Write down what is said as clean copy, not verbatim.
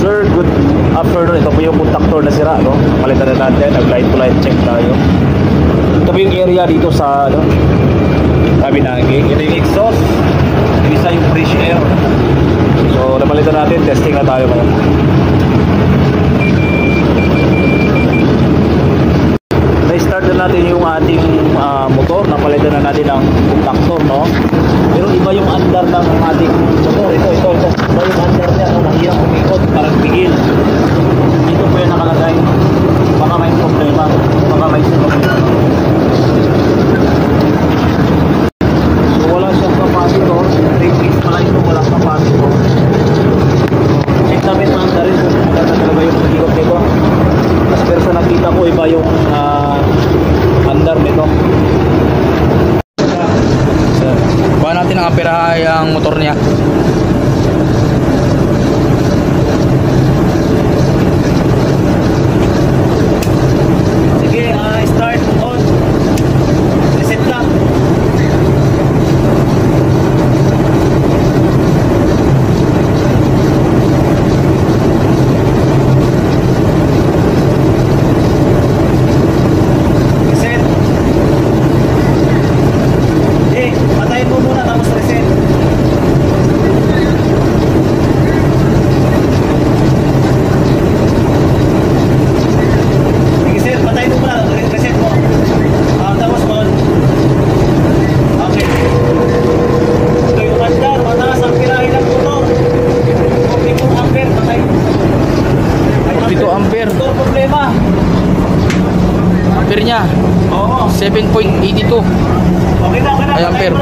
Sir, good afternoon. Ito po yung contactor na sira, no? Palitan na natin, nag-light to light check tayo. Ito po yung area dito sa, ano, Kabinagi. Ito yung exhaust, isa yung fresh air. So, napalitan natin, testing na tayo ngayon. Na-start na natin yung ating motor, napalitan na natin ang contactor, no? Pero iba yung andar ng ating motor. Ito. Iba yung andar niya, no? Mahirap umikot, parang bigil. Dito po yung nakalagay. Baka may problema. Baka may problema. So wala siyang capacitor. 3 weeks pala ito, walang capacitor. Check namin ang andar rin. Maganda talaga yung umikot nito. Mas pero sa nakita ko, iba yung andar nito. Kuha natin ang aperahay ang motor niya. Sige, start on. Reset lang. Reset. Patayin mo muna tapos reset. Sige sir, patayin mo muna, reset mo. Tapos on. Okay. Ito yung andar, mataas ang pirahin ng motor. 42 ampere, patayin mo. 42 ampere. Ito problema. Ampere niya. Oo. 7.82. Okay na, Ay, ampere.